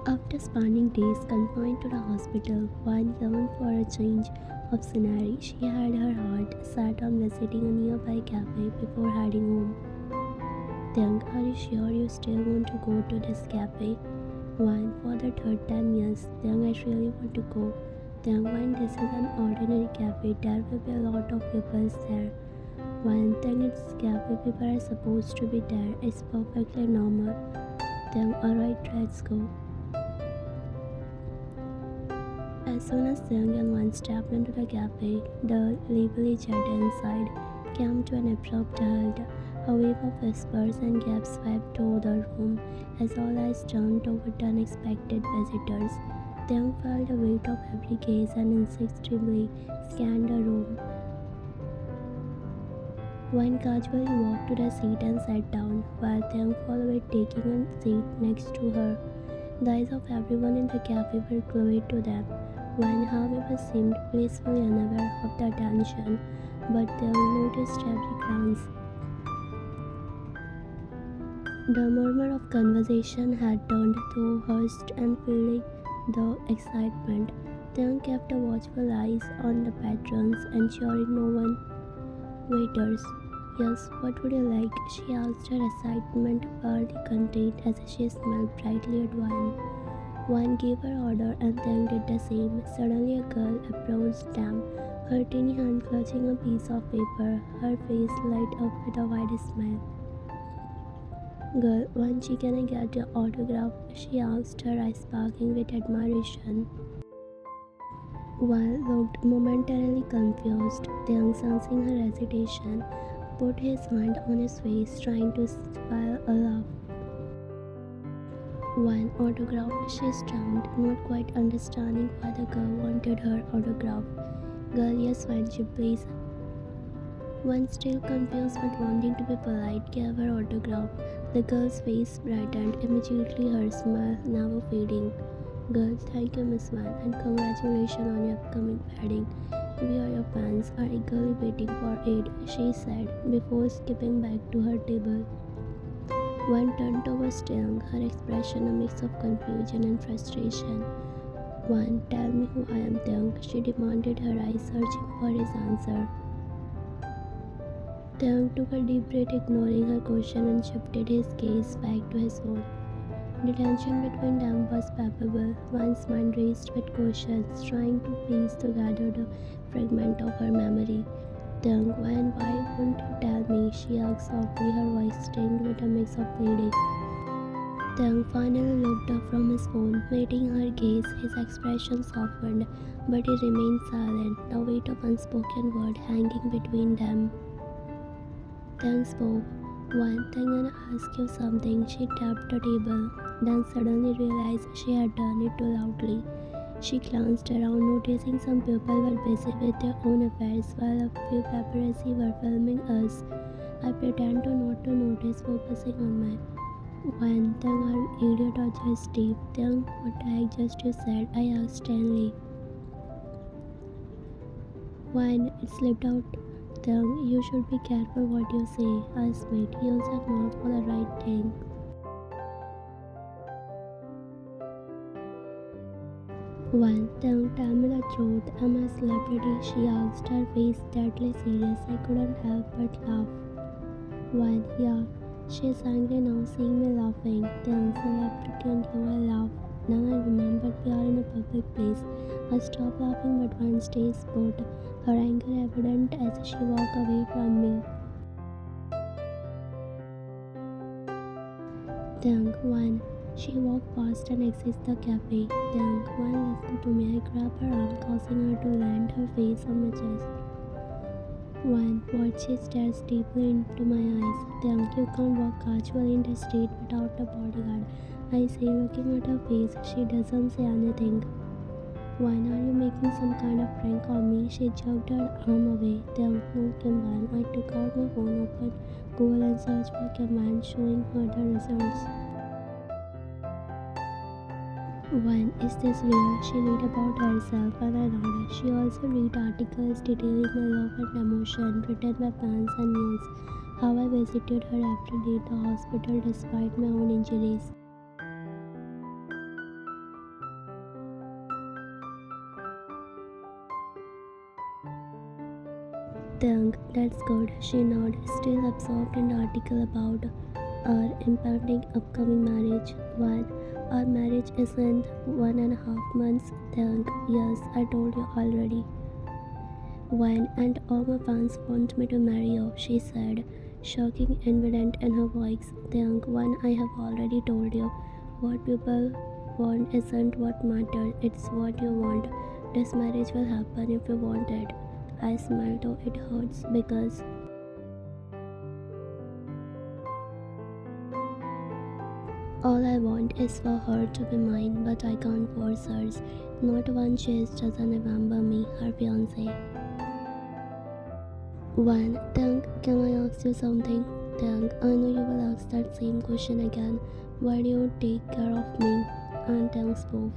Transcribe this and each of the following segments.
After spending days confined to the hospital, Wan yearned for a change of scenery. She had her heart set on visiting a nearby cafe before heading home. Taehyung, are you sure you still want to go to this cafe? Wan, for the third time, yes. Taehyung, I really want to go. Taehyung, Wan, this is an ordinary cafe. There will be a lot of people there. Wan, Taehyung, it's cafe. People are supposed to be there. It's perfectly normal. Taehyung, alright, let's go. As soon as Taehyung and Wan stepped into the cafe, the lively chat inside came to an abrupt halt. A wave of whispers and gasps swept over the room as all eyes turned toward the unexpected visitors. Taehyung felt the weight of every gaze and instinctively scanned the room. Wan casually walked to the seat and sat down, while Taehyung followed, taking a seat next to her. The eyes of everyone in the cafe were glued to them. Wan, however, seemed blissfully unaware of the attention, but Taehyung noticed every glance. The murmur of conversation had turned to hushed and feeling the excitement. Taehyung kept a watchful eyes on the patrons, ensuring no one waiters. Yes, what would you like? She asked, her excitement barely contained as she smiled brightly at Wan. Wan gave her order and Taehyung did the same. Suddenly a girl approached them, her tiny hand clutching a piece of paper, her face light up with a wide smile. Girl, Wan, can I get your autograph? She asked, her eyes sparkling with admiration. Wan looked momentarily confused. Taehyung, sensing her hesitation, put his hand on his face, trying to smile a laugh. One autograph, she stammered, not quite understanding why the girl wanted her autograph. Girl, yes, friendship, please. One, still confused but wanting to be polite, gave her autograph. The girl's face brightened, immediately her smile never fading. Girl, thank you, Miss Wan, and congratulations on your upcoming wedding. We are your fans, are eagerly waiting for it, she said, before skipping back to her table. Wan turned towards Taehyung, her expression a mix of confusion and frustration. Wan, tell me who I am, Taehyung, she demanded, her eyes searching for his answer. Taehyung took a deep breath, ignoring her question, and shifted his gaze back to his own. The tension between them was palpable. Wan's mind raced with questions, trying to piece together the fragment of her memory. Taehyung, Wan, why won't you tell me? She asked softly, her voice tinged with a mix of pleading. Taehyung finally looked up from his phone, meeting her gaze. His expression softened, but he remained silent, the weight of unspoken word hanging between them. Taehyung spoke. Wan, I'm gonna ask you something. She tapped the table, then suddenly realized she had done it too loudly. She glanced around, noticing some people were busy with their own affairs while a few paparazzi were filming us. I pretend to not to notice, focusing on my Wan, Taehyung, are you idiot or just deep? Taehyung, what the heck just you said? I asked Stanley. Wan, it slipped out. Taehyung, you should be careful what you say. Asked mate, use your mouth for the right thing. Wan, Taehyung, tell me the truth. Am I a celebrity? She asked, her face deadly serious. I couldn't help but laugh. Wan, yeah. She is angry now, seeing me laughing. Taehyung, celebrity and you, I laugh. Now I remember we are in a public place. I stopped laughing, but Wan stays put, her anger evident as she walked away from me. Taehyung, Wan. She walked past and exited the cafe. Taehyung, Wan, listen to me. I grabbed her arm, causing her to land her face on my chest. Wan, what? She stares deeply into my eyes. Taehyung, you can't walk casually in the street without a bodyguard. I say, looking at her face. She doesn't say anything. Wan, are you making some kind of prank on me? She jerked her arm away. Taehyung, no, Kim Wan. I took out my phone, opened Google and searched for Kim Wan, showing her the results. Wan, is this real? She read about herself and I nodded. She also read articles detailing my love and emotion written by fans and news. How I visited her after leaving the hospital despite my own injuries. That's good. She nodded, still absorbed in the article about our impending upcoming marriage. While our marriage isn't 1.5 months, yes, I told you already. When and all my fans want me to marry you, she said, shocking evident in her voice. When I have already told you, what people want isn't what matters, it's what you want. This marriage will happen if you want it. I smile though it hurts because all I want is for her to be mine, but I can't force hers. Not one chase doesn't remember me, her fiance. One, can I ask you something? I know you will ask that same question again. Why do you take care of me? And Tang spoke.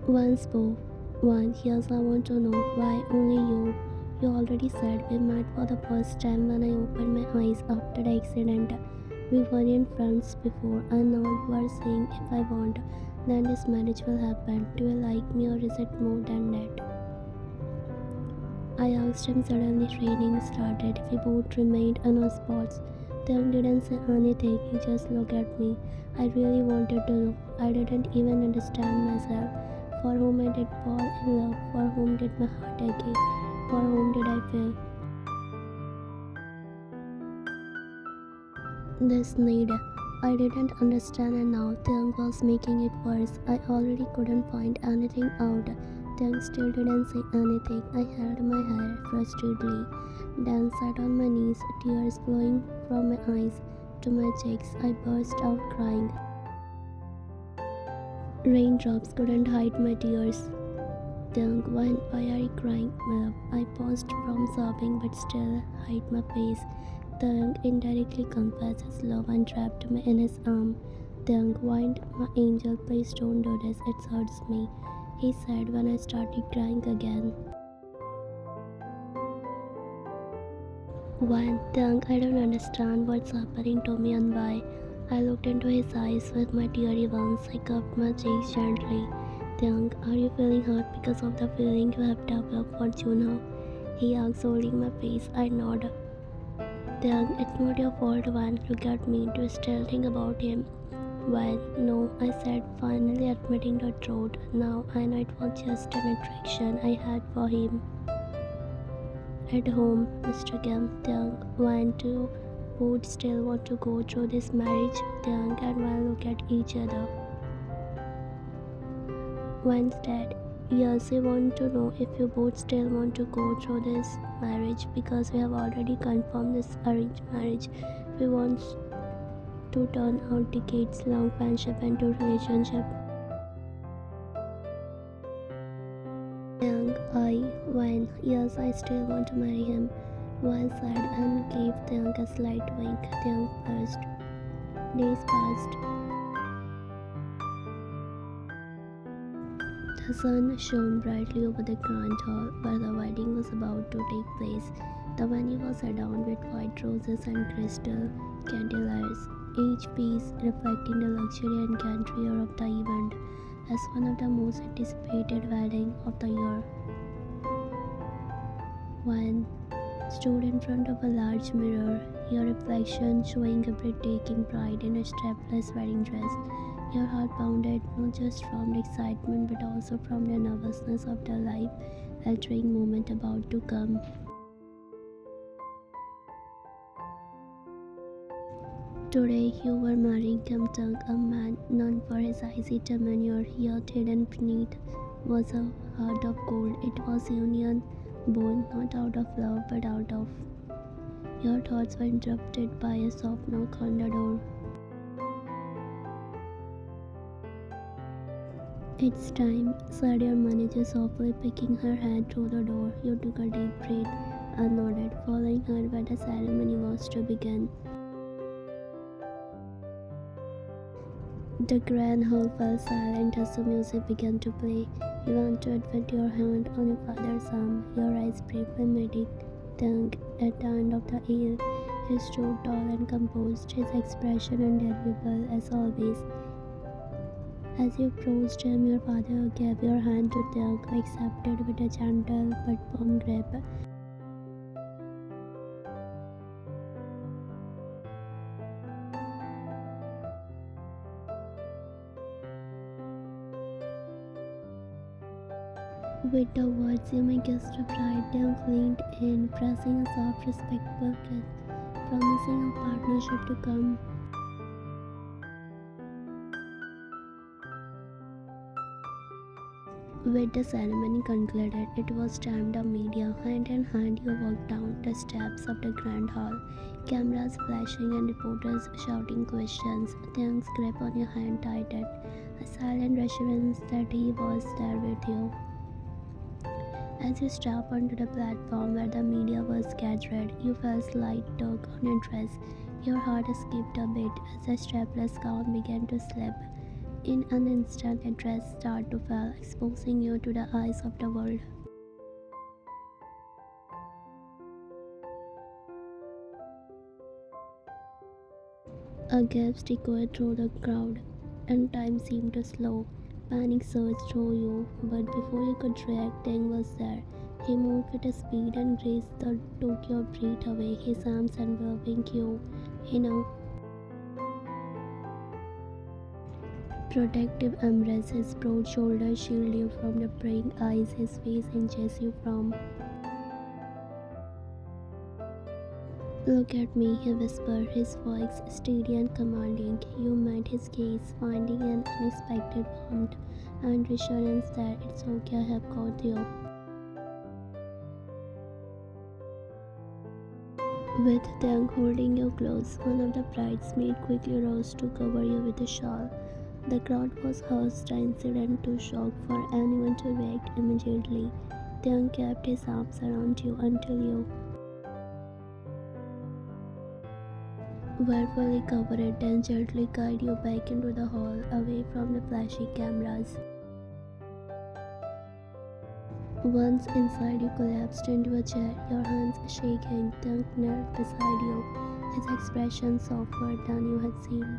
One spoke. One, yes, I want to know why only you. You already said we met for the first time when I opened my eyes after the accident. We weren't friends before, and now you are saying if I want, then this marriage will happen. Do you like me or is it more than that? I asked him suddenly training started. We both remained on our spots. Tang didn't say anything, he just looked at me. I really wanted to know. I didn't even understand myself. For whom I did fall in love? For whom did my heart ache? For whom did I feel this need? I didn't understand and now Tang was making it worse. I already couldn't find anything out. Tang still didn't say anything. I held my hair frustratedly, then sat on my knees, tears flowing from my eyes to my cheeks. I burst out crying. Raindrops couldn't hide my tears. Why are you crying, my love? I paused from sobbing but still hid my face. Tang indirectly confessed his love and trapped me in his arm. Tang whined, my angel, please don't do this, it hurts me, he said when I started crying again. I don't understand what's happening to me and why. I looked into his eyes with my teary ones. I cupped my cheeks gently. Are you feeling hurt because of the feeling you have developed for Juno? He asked, holding my face. I nodded. It's not your fault, Van. Look at me. Do you still think about him? Well, no, I said, finally admitting the truth. Now I know it was just an attraction I had for him. At home, Mr. Kim, Van, do both still want to go through this marriage? And Van look at each other. Van's dad, yes, we want to know if you both still want to go through this marriage because we have already confirmed this arranged marriage. We want to turn our decades-long friendship into relationship. Van, yes, I still want to marry him. Van said and gave Tang a slight wink. Tang first. Days passed. The sun shone brightly over the grand hall where the wedding was about to take place. The venue was adorned with white roses and crystal candelabras, each piece reflecting the luxury and grandeur of the event as one of the most anticipated weddings of the year. One stood in front of a large mirror, your reflection showing a breathtaking bride in a strapless wedding dress. Your heart pounded not just from the excitement but also from the nervousness of the life-altering moment about to come. Today you were marrying Kim Tang, a man known for his icy demeanor, yet hidden beneath was a heart of gold. It was union born not out of love but out of. Your thoughts were interrupted by a soft knock on the door. It's time, said your manager softly, picking her head through the door. You took a deep breath and nodded, following her where the ceremony was to begin. The grand hall fell silent as the music began to play. You answered with your hand on your father's arm, your eyes briefly meeting. Tang, at the end of the aisle, he stood tall and composed, his expression undeniable as always. As you approached him, your father gave your hand to Taehyungff, accepted with a gentle but firm grip. With the words, "You may kiss the bride," Taehyungff leaned in, pressing a soft, respectful kiss, promising a partnership to come. With the ceremony concluded, it was time to media. Hand in hand, you walked down the steps of the grand hall, cameras flashing and reporters shouting questions. Taehyungg's grip on your hand tightened, a silent reassurance that he was there with you. As you stepped onto the platform where the media was gathered, you felt slight tug on your dress. Your heart skipped a bit as the strapless gown began to slip. In an instant, a dress started to fall, exposing you to the eyes of the world. A gasp echoed through the crowd, and time seemed to slow. Panic surged through you, but before you could react, Tang was there. He moved with a speed and grace that took your breath away, his arms enveloping you in a protective embrace. His broad shoulders shield you from the prying eyes, his face inches you from. "Look at me," he whispered, his voice steady and commanding. You met his gaze, finding an unexpected warmth and reassurance that "It's okay, I have got you." With Taehyung holding you close, one of the bridesmaids quickly rose to cover you with a shawl. The crowd was hushed, the incident too shocked for anyone to react immediately. Taehyung kept his arms around you until you were fully covered, then gently guided you back into the hall, away from the flashing cameras. Once inside, you collapsed into a chair, your hands shaking. Taehyung knelt beside you, his expression softer than you had seen.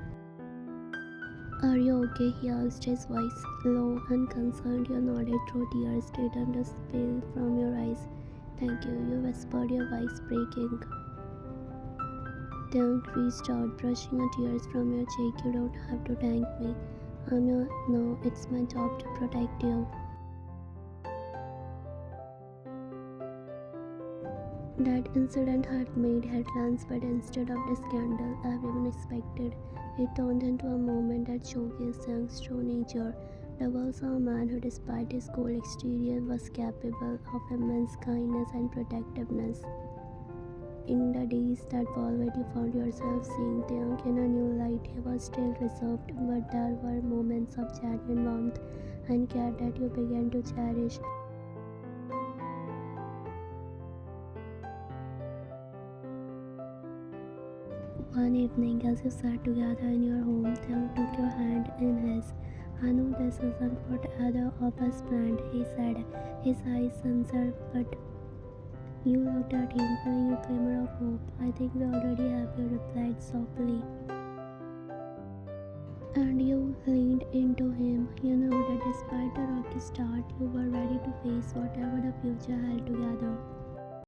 "Are you okay?" he asked, his voice low and concerned. You nodded through tears starting to spill from your eyes. "Thank you," you whispered, your voice breaking. Taehyung reached out, brushing the tears from your cheek. "You don't have to thank me. No, it's my job to protect you." That incident had made headlines, but instead of the scandal everyone expected, it turned into a moment that showcased Taehyung's true nature. The world saw a man who, despite his cold exterior, was capable of immense kindness and protectiveness. In the days that followed, you found yourself seeing Taehyung in a new light. He was still reserved, but there were moments of genuine warmth and care that you began to cherish. One evening, as you sat together in your home, Taehyung took your hand in his. "I know this isn't what either of us planned," he said, his eyes sincere, but you looked at him, feeling a glimmer of hope. "I think we already have," you replied softly. And you leaned into him. You know that despite the rocky start, you were ready to face whatever the future held together.